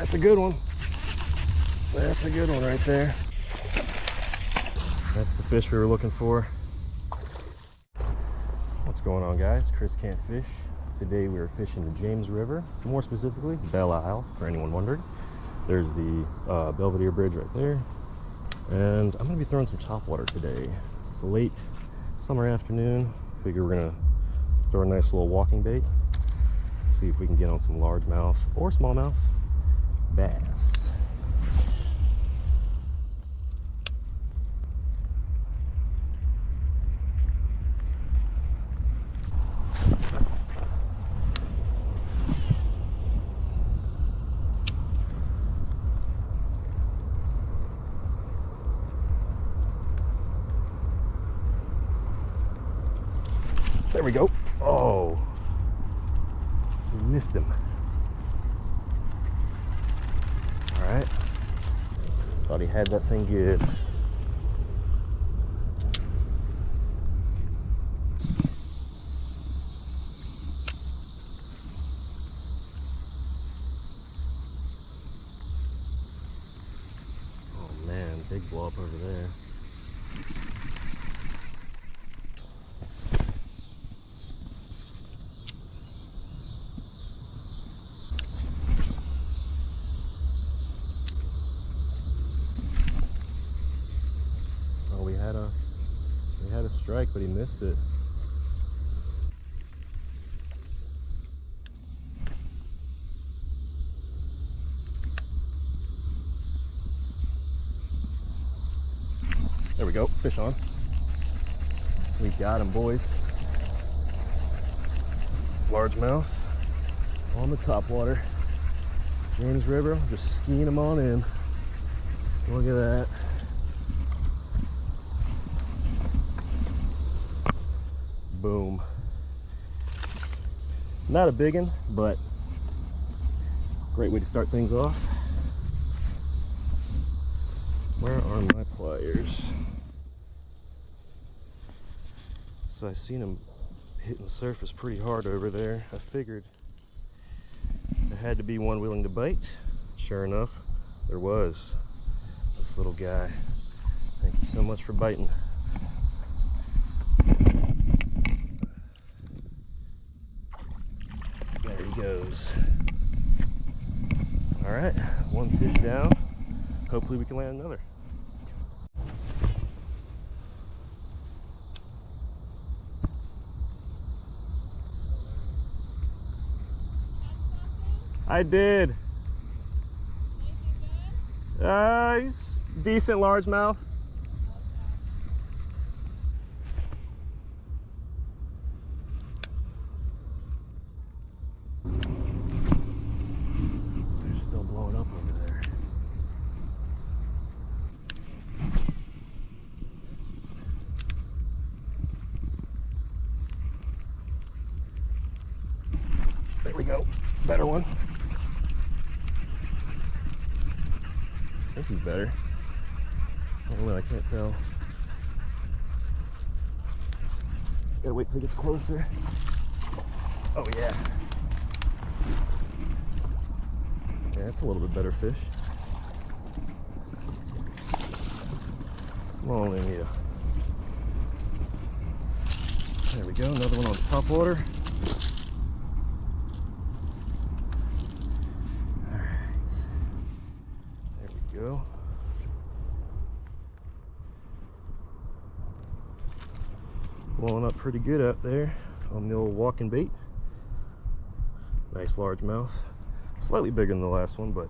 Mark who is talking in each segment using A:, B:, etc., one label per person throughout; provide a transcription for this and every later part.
A: That's a good one. That's a good one right there. That's the fish we were looking for. What's going on, guys? ChrisCantFish. Today we are fishing the James River, more specifically Belle Isle, for anyone wondering. There's the Belvedere Bridge right there. And I'm going to be throwing some topwater today. It's a late summer afternoon. Figure we're going to throw a nice little walking bait. See if we can get on some largemouth or smallmouth bass. There we go. Oh, we missed him. All right. Thought he had that thing good. Oh man, big blow up over there. We had a strike, but he missed it. There we go, fish on. We got him, boys. Largemouth on the topwater. James River, just skiing them on in. Look at that. Boom. Not a big one, but great way to start things off. Where are my pliers? So I seen him hitting the surface pretty hard over there. I figured there had to be one willing to bite. Sure enough, there was. This little guy. Thank you so much for biting. There he goes. All right, one fish down. Hopefully we can land another. I did. He's decent largemouth. They're still blowing up over there. There we go. Better one. I think he's better. I don't know, I can't tell. Gotta wait till he gets closer. Oh yeah. Yeah, that's a little bit better fish. Come on, Anita. There we go, another one on top water. Go. Blowing up pretty good out there on the old walking bait. Nice largemouth. Slightly bigger than the last one, but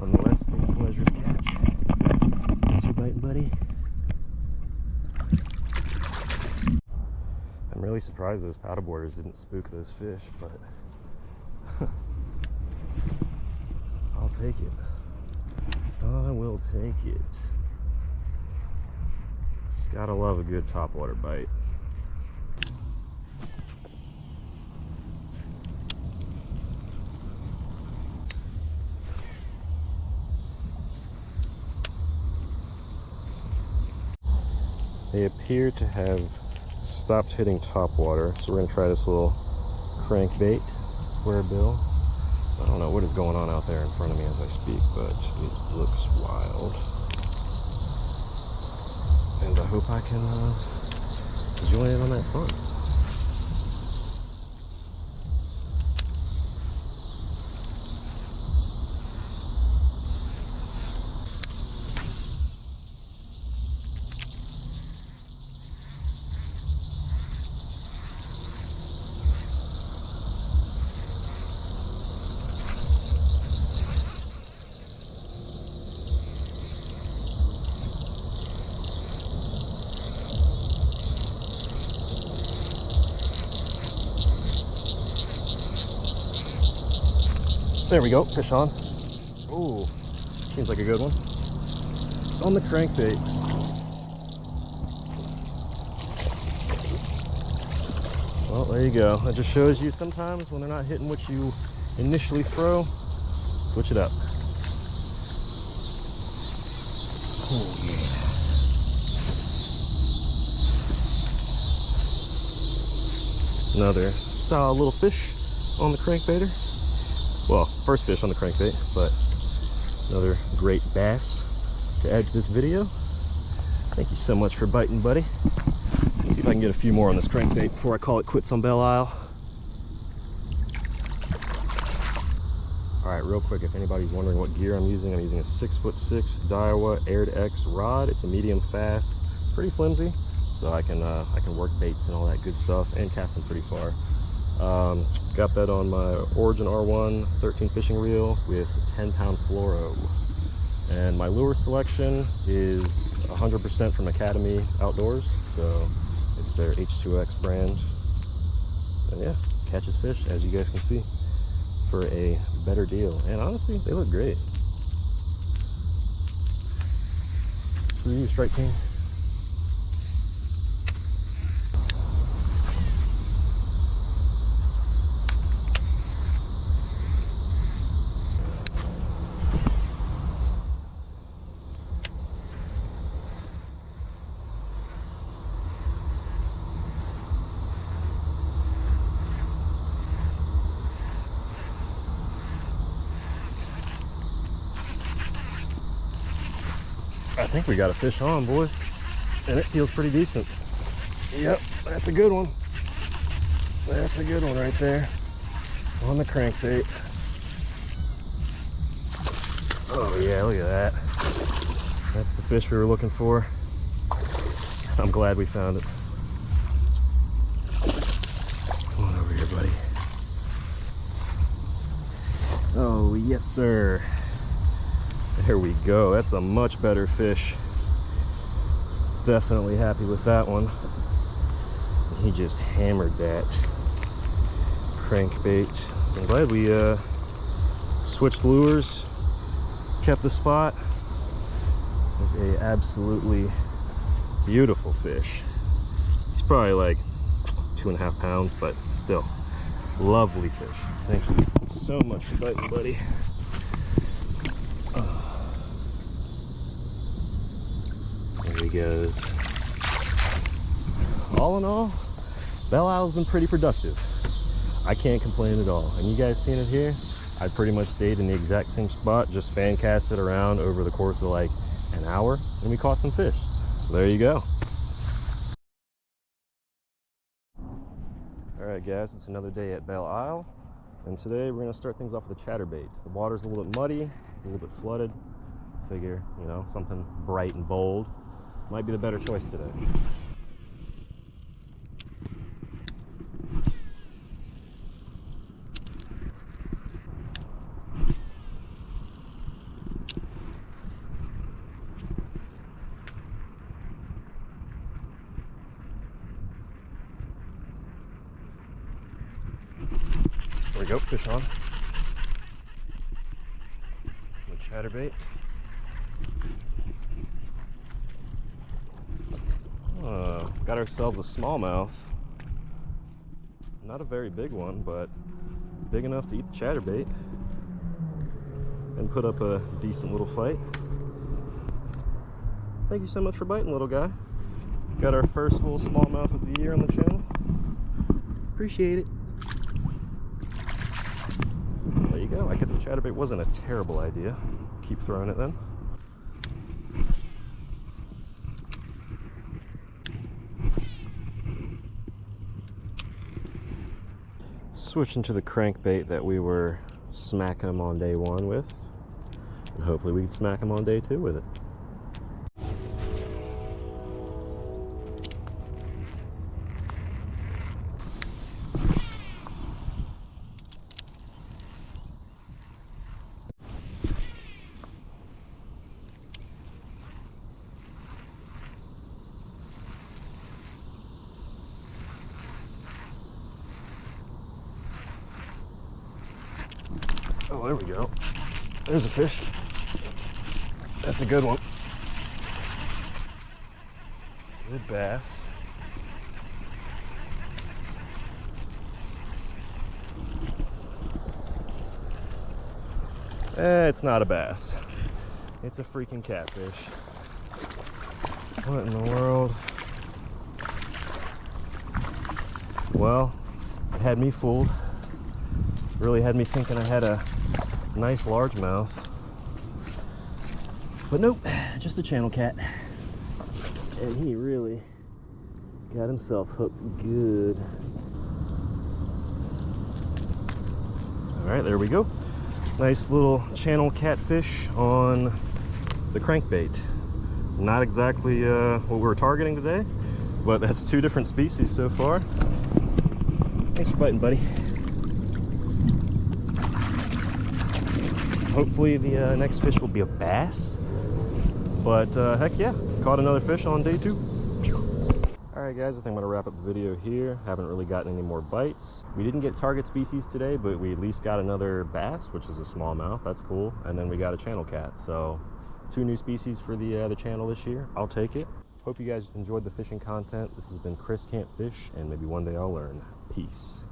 A: nonetheless, a pleasure's catch. Thanks for biting, buddy. I'm really surprised those paddleboarders didn't spook those fish, but I'll take it. I will take it. Just gotta love a good topwater bite. They appear to have stopped hitting topwater, so we're gonna try this little crankbait, square bill. I don't know what is going on out there in front of me as I speak, but it looks wild. And I hope I can join in on that fun. There we go, fish on. Ooh, seems like a good one. On the crankbait. Well, there you go. That just shows you sometimes when they're not hitting what you initially throw, switch it up. Oh, yeah. Another solid little fish on the crankbaiter. Well, first fish on the crankbait, but another great bass to add to this video. Thank you so much for biting, buddy. Let's see if I can get a few more on this crankbait before I call it quits on Belle Isle. All right, real quick, if anybody's wondering what gear I'm using a 6'6" Daiwa Air to X rod. It's a medium fast, pretty flimsy, so I can work baits and all that good stuff and cast them pretty far. Got that on my Origin R1 13 fishing reel with 10-pound fluoro. And my lure selection is 100% from Academy Outdoors, so it's their H2X brand. And yeah, catches fish, as you guys can see, for a better deal. And honestly, they look great. Screw you, Strike King. I think we got a fish on, boys, and it feels pretty decent. Yep, that's a good one. That's a good one right there on the crankbait. Oh yeah, look at that. That's the fish we were looking for. I'm glad we found it. Come on over here, buddy. Oh yes, sir. There we go. That's a much better fish. Definitely happy with that one. He just hammered that crankbait. I'm glad we switched lures, kept the spot. It's a absolutely beautiful fish. He's probably like 2.5 pounds, but still lovely fish. Thank you so much for biting, buddy. There he goes. All in all, Belle Isle's been pretty productive. I can't complain at all. And you guys seen it here? I pretty much stayed in the exact same spot, just fan casted around over the course of like an hour, and we caught some fish. So there you go. Alright guys, it's another day at Belle Isle, and today we're going to start things off with a chatterbait. The water's a little bit muddy, it's a little bit flooded. Figure, you know, something bright and bold might be the better choice today. There we go, fish on. The chatterbait. Got ourselves a smallmouth. Not a very big one, but big enough to eat the chatterbait and put up a decent little fight. Thank you so much for biting, little guy. Got our first little smallmouth of the year on the channel. Appreciate it. There you go. I guess the chatterbait wasn't a terrible idea. Keep throwing it then. Switching to the crankbait that we were smacking them on day one with, and hopefully we can smack them on day two with it. Oh, there we go. There's a fish. That's a good one. Good bass. It's not a bass. It's a freaking catfish. What in the world? Well, it had me fooled. Really had me thinking I had a nice largemouth. But nope, just a channel cat. And he really got himself hooked good. All right, there we go. Nice little channel catfish on the crankbait. Not exactly what we're targeting today, but that's two different species so far. Thanks for biting, buddy. Hopefully the next fish will be a bass, but heck yeah, caught another fish on day two. All right guys, I think I'm gonna wrap up the video here. Haven't really gotten any more bites. We didn't get target species today, but we at least got another bass, which is a smallmouth. That's cool. And then we got a channel cat. So 2 new species for the channel this year. I'll take it. Hope you guys enjoyed the fishing content. This has been ChrisCantFish, and maybe one day I'll learn. Peace.